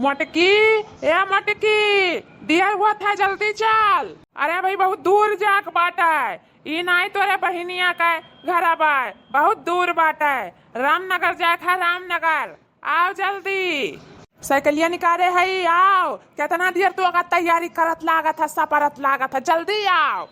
मोटकी, ए मोटकी, दिया हुआ था, जल्दी चल। अरे भाई बहुत दूर जाक बाटा है, ई नहीं तोरे बहिनिया का घर आबाय, बहुत दूर बाटा है। रामनगर जाक है, रामनगर, आओ जल्दी। साइकिलिया निकाले है, आओ। कितना देर तो अगर तैयारी करत लागत है, सपरत लागत है, जल्दी आओ।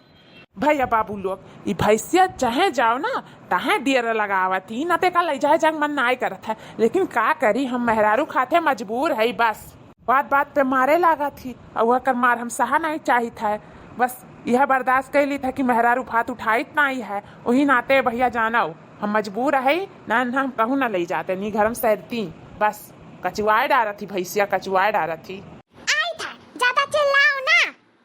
भैया बाबू लोग, ई भैंसिया चाहे जाओ ना तहे देर लगावत ही, नते का ले जाए जंग मन नाई करत है, लेकिन का करी, हम मेहरारू खाते मजबूर है। बस बात बात पे मारे लागत थी, और वह कर मार हम सहा नहीं चाहिए था। बस यह बर्दाश्त कर ली था कि मेहरारू फात उठाई नहीं है, वही नाते भैया जाना हम मजबूर है ना, हम कहूँ ना ले जाते नहीं घर में सैरती। बस कचुआए डारा थी, भैंसिया कचुआए डारा थी। ज्यादा चिल्लाओ ना,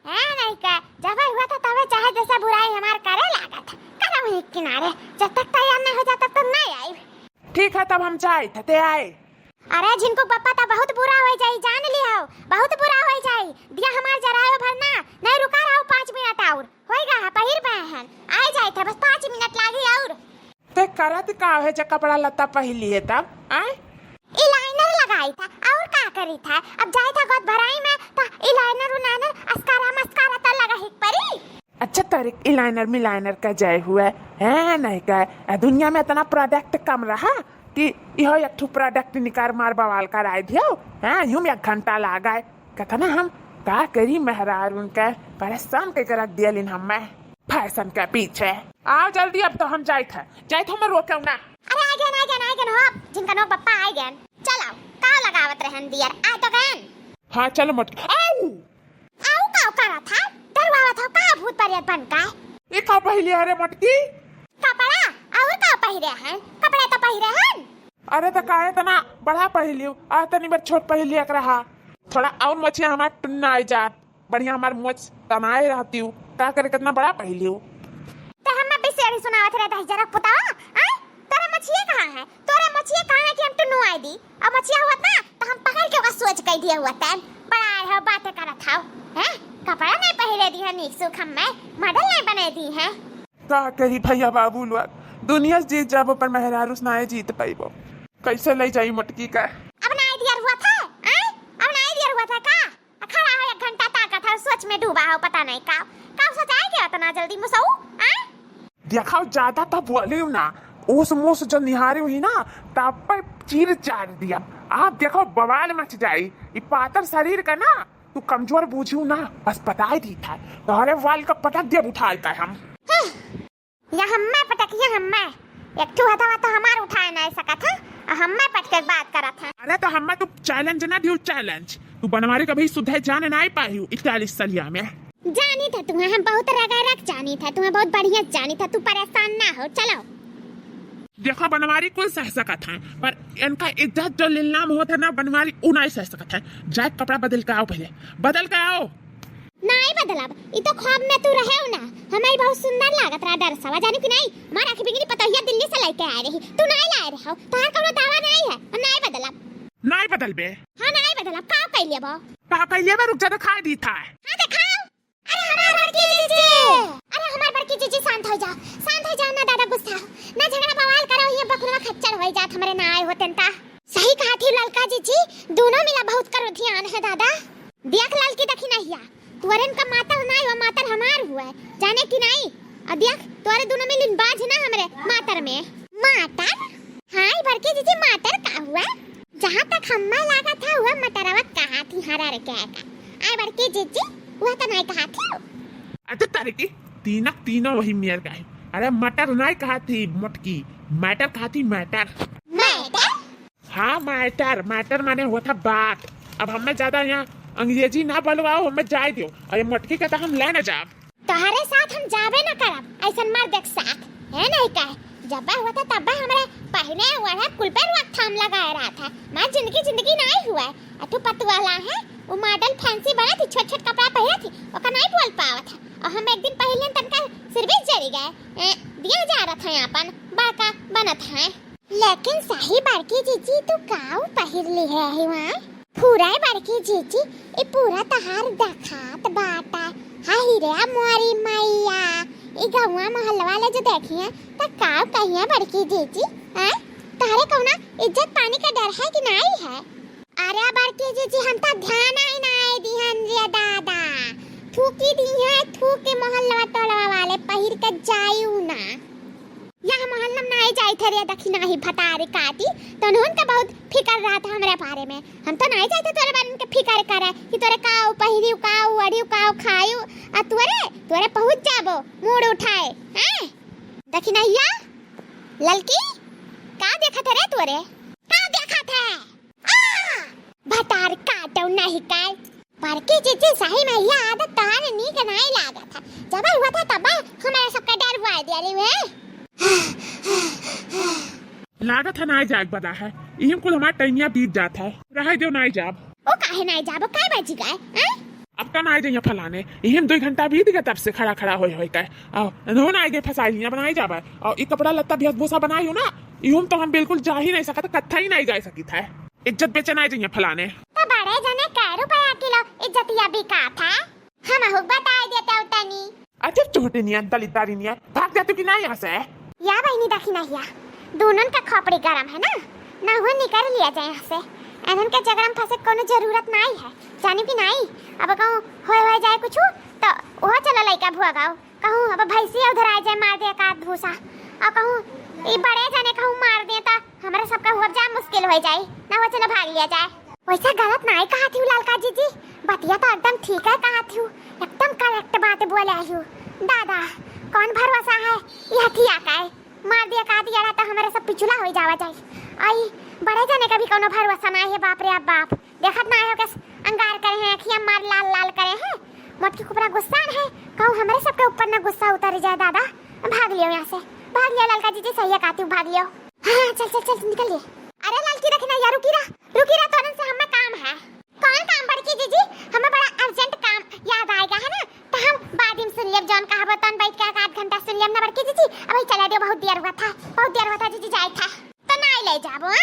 है नहीं का जब हुआ था तब चाहे जैसा बुराई हमार करे लगा था, करो एक किनारे, जब तक तैयार नहीं हो जाता तब नहीं आई। ठीक है, तब हम जाए थे आए। अरे जिनको पप्पा था बहुत बुरा हो जाई, जान लिया बहुत बुरा हो जाई, दिया हमार जरायो भरना नहीं, रुका रहो 5 मिनट और होएगा, पहिर बहन आ जाए था, बस 5 मिनट लागी। और ते करत का है, जब कपड़ा लत्ता पहली है तब आए इलाइनर लगाई था, और का करी था, अब जाए था गोद भराई में तो इलाइनर उलाइनर अस्कारा मस्कारा तो लगा ही परी। अच्छा तारीख इलाइनर मिलाइनर का जय हुआ है नहीं का, दुनिया में इतना प्रोडक्ट कम रहा कि यह एक ठो प्रोडक्ट निकाल मार बवाल कर आए थे। हैं यूं 1 घंटा लगा कहता ना, हम का करी मेहरार उनका परेशान कर रख दिया लिन हम फैशन के पीछे। आओ जल्दी, अब तो हम जाए थे मैं रोके ना। अरे आ गए हो, जिनका नो पप्पा आ गए, चलो का लगावत रहन दियर आ तो गए। हाँ चलो मोटकी, आओ का करा था, डरवावा था का भूत परियत बन का। ये का पहली है रे मोटकी, कपड़ा और का पहिरे हैं, कपड़े तो पहिरे हैं। अरे तो काहे तना बड़ा पहली आ तनी बार छोट पहली एक रहा, थोड़ा और मछिया हमार टुन्ना आई जात, बढ़िया हमार मोच तनाए रहती हूँ, का करे कितना बड़ा पहली हूँ। तो हम भी शेरी सुनावत रहता है, जरा पुतावा आ तोरे मछिया कहां है, तोरे मछिया कहां है कि हम टुन्नु आई दी, अब मछिया हुआ ना तो हम पकड़ के बस सोच कह दिया हुआ था, बड़ा है बातें करत था हैं, कपड़ा नहीं पहले दी है, नीक सुख हम मॉडल नहीं बने दी है। का करी भैया बाबू लोग, दुनिया जीत जाबो पर मेहरारू नाए जीत पाइबो, कैसे ले जाई मोटकी का। अब ना आइडिया हुआ था, अब ना आइडिया हुआ था का, खड़ा हो 1 घंटा ताकत है, सोच में डूबा हो, पता नहीं का सोचाए क्या इतना जल्दी मुसऊ दिखाओ ज्यादा तो बोले ना, उस मुस जो निहारी हुई ना तब पर चीर चार दिया। आप देखो बवाल मच जाई, ये पातर शरीर का ना तू कमजोर बूझू ना, बस बता दी था तोहरे वाल का पटक दे उठाता है हम। या हम्मे पटकिया हम्मे एक ठू हथवा तो हमार उठाए नहीं सका था, हम्मे पट के बात करा था। अरे तो हम्मे तू चैलेंज ना दियो, चैलेंज तू बनवारी कभी सुधे जाने नहीं पाई 41 सालिया में। जानी था तुम्हें, हम बहुत रगारक जानी था तुम्हें, बहुत बढ़िया जानी था, तू परेशान ना हो। चलो देखो बनवारी कोई सह सकत है, पर इनका इज्जत जो लीलाम होता ना, बनवारी उ नहीं सह सकत है। जाए कपड़ा बदल के आओ, पहले बदल के आओ। नहीं बदलब, ई तो ख्वाब में तू रहे हो ना, हमारी बहुत सुंदर लागत रहा, डर सवा जाने की नहीं, हमारा आंखें बिगड़ी पतोहिया दिल्ली से लेके आ रही, तू नहीं लाए रहे हो, तार कोनो दावा नहीं है, नहीं बदलब। नहीं बदल बे, हां नहीं बदलब, का कह लिया बो, का कह लिया बे, रुक जा दिखा दी था। हां दिखाओ। अरे हमार बड़की जीजी, अरे हमार बड़की जीजी, शांत हो जाओ ना दादा, गुस्सा ना झगड़ा बवाल करो, ये बकरवा खच्चर हो जात हमरे ना आए होतन ता। सही कहा थी ललका जीजी, दोनों मिला बहुत करो ध्यान है दादा, देख ललकी देखी नहीं है, तुअरन का मातर नहीं हुआ, मातर हमार हुआ है, जाने की नहीं, अब देख तुअरे दोनों में लिनबाज है ना हमरे मातर में। मातर हाय बड़की जीजी, मातर का हुआ, जहाँ तक हम्मा लगा था हुआ मटरवा कहा थी हरा रे क्या का, आय बड़की जीजी वह तो नहीं कहा थी। अच्छा तारे की तीनों वही मेयर का है, अरे मटर नहीं कहा थी मोटकी, मैटर कहा थी, मैटर। हाँ मैटर माने हुआ था बात। अब हमें ज्यादा यहाँ अंग्रेजी ना बोलवाओ, हमें जाए दियो, अरे मोटकी कहता हम ले ना जाब, तोहरे साथ हम जाबे ना करब, ऐसन मर्द के साथ है नहीं का, जब हुआ था तब हमरे पहने हुआ है कुल पे रोकथाम लगाया रहा था, मैं जिंदगी नहीं हुआ है, अटू पतवाला है, वो मॉडल फैंसी बना थी, छोट कपड़ा पहने थी, ओका नहीं बोल पावा था, और हम एक दिन पहले तनका सिर भी जरी गए, दिया जा रहा था यहाँ बड़का बनत है, लेकिन सही बड़की जीजी तू काऊ पहिर ली है वहाँ पूरा बड़की जीजी, ये पूरा तहार दखात बाटा हाही रे मोरी मैया, ये गौवा महल वाले जो देखिए तो काऊ कहिए बड़की जीजी, हैं तहरे कौना इज्जत पानी का डर है कि नहीं है? अरे बड़की जीजी हम तो ध्यान आई ना आए दिहन रे दादा थूकी दी है थूके मोहल्ला टोलवा वाले पहिर के जायू ना यहाँ मोहल्ला में नहीं जाई थे रे दखिना ही फटारे काटी तो उनका बहुत फिकर रहा था हमारे बारे में हम तो नहीं जाते तोरे बारे में फिकर करे कि तोरे काऊ पहिरियो काऊ अड़ियो काऊ खायू आ तोरे पहुंच जाबो मूड उठाए हैं दखिना हिया ललकी का देखत रे तोरे का देखत है भटार काटो नहीं काय बड़की जीजी सही में यह आदत तार नीक नहीं लागत था जब हुआ था तब हमारे सबका डर हुआ दिया रे लागत है नहीं जाग बता है इहम कुल हमार टाइमिया बीत जाता है रह दो नहीं जाब ओ काहे नहीं जाबो काय बजी गए हैं अब का नहीं जाइए फलाने इहम 2 घंटा बीत गया तब से खड़ा होई के आओ नो ना आगे फसाइलियां बनाई जाबे और ई कपड़ा लत्ता भेस भूसा बनाई हो ना इहम तो हम बिल्कुल जा ही नहीं सकत कत्था ही नहीं जा सकी था इज्जत बेचे नहीं जाइए फलाने तो बड़े जने कै रुपया किलो इज्जतिया बिका था हम हुक बता देते उतनी अजब छोटे निया दलितारी निया भाग जाते कि नहीं यहाँ से या बहनी दखी नहीं दोनों का खोपड़ी गरम है ना हुआ निकाल लिया जाए यहाँ से एनन के जगह में फंसे कोनो जरूरत नहीं है जाने की नहीं अब कहूँ हो जाए कुछ तो वो चलो लइका भुआ गाओ कहूँ अब भैंसी उधर आ जाए मार दे का भूसा और कहूँ ये बड़े जाने कहूँ मार दे तो हमारे सबका हुआ जा मुश्किल हो जाए ना वो चलो भाग लिया जाए वैसा गलत नहीं कहा थी लालका जीजी बतिया तो एकदम ठीक है कहा थी एकदम करेक्ट बात बोले आई दादा कौन भरोसा है यह थिया का है मार दिया का दिया तो हमारे सब पिछुला हो जावा जाए आई बड़े जाने का भी कोनो भरोसा नहीं है बाप रे बाप देखत ना हो के अंगार करे हैं अखियां मार लाल लाल करे हैं मोटकी कुपरा गुस्सा है कहूं हमारे सबके ऊपर ना गुस्सा उतर जाए दादा भाग लियो यहां से भाग लियो लालका जीजी सही है कहती हूं भाग लियो हां चल निकल ले अरे लालकी रखना यार रुकी रहा तुरंत से हमें काम है कौन काम बड़की जीजी हमें बड़ा अर्जेंट काम याद आएगा है ना तो हम बाद में सुन लियब जॉन कहा बतन बैठ के 1 घंटा सुन लियब ना बड़की जीजी अभी चला दे बहुत देर हुआ था जीजी जाए था तो नहीं ले जाबो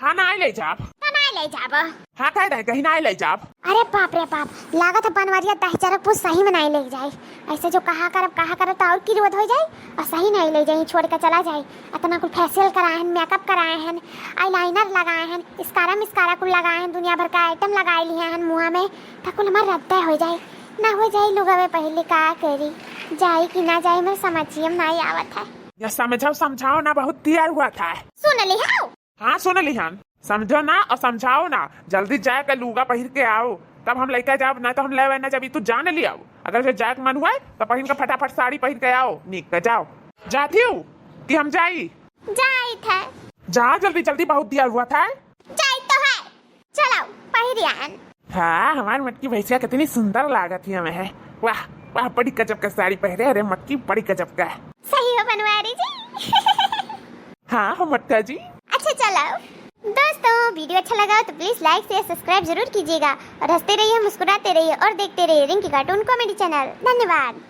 हाँ नहीं ले जाब तो नहीं ले जाबो हाँ कह दे कहीं नहीं ले जाब अरे बाप रे बाप लागत है बनवारिया दहचरक पूछ सही में नहीं ले जाए ऐसे जो कहा करब तो और की विरोध हो जाए और सही नहीं ले जाए छोड़ कर चला जाए इतना कुछ फेशियल कराए हैं मेकअप कराए हैं आईलाइनर लगाए हैं स्कारा कुल लगाए हैं दुनिया भर का आइटम लगाए लिए हैं मुँह में तो कुल हमारा रद्द हो जाए ना हो जाए लोग अबे पहले का करी जाए कि ना जाए मैं समझिए नहीं आवत है या समझाओ ना बहुत देर हुआ था सुन ली हाउ हाँ सुन लिहन समझो ना और समझाओ ना जल्दी जाए के लूगा पहिर के आओ तब हम लेके जाओ ना तो हम ले ना जब तू जान लिया अगर जो जाए मन हुआ तो पहिन के फटाफट साड़ी पहिर के आओ निक के जाओ जाती हूँ कि हम जाई था जा जल्दी बहुत देर हुआ था जाई तो है चलो पहिरियान हाँ हमारी मटकी भैंसिया कितनी सुंदर लागत थी हमें है वाह वाह बड़ी गजब का साड़ी पहने अरे मटकी बड़ी गजब का सही हो बनवारी जी हाँ हो मटका जी अच्छा चलो दोस्तों वीडियो अच्छा लगा तो प्लीज लाइक शेयर सब्सक्राइब जरूर कीजिएगा और हंसते रहिए मुस्कुराते रहिए और देखते रहिए रिंकी कार्टून कॉमेडी चैनल धन्यवाद।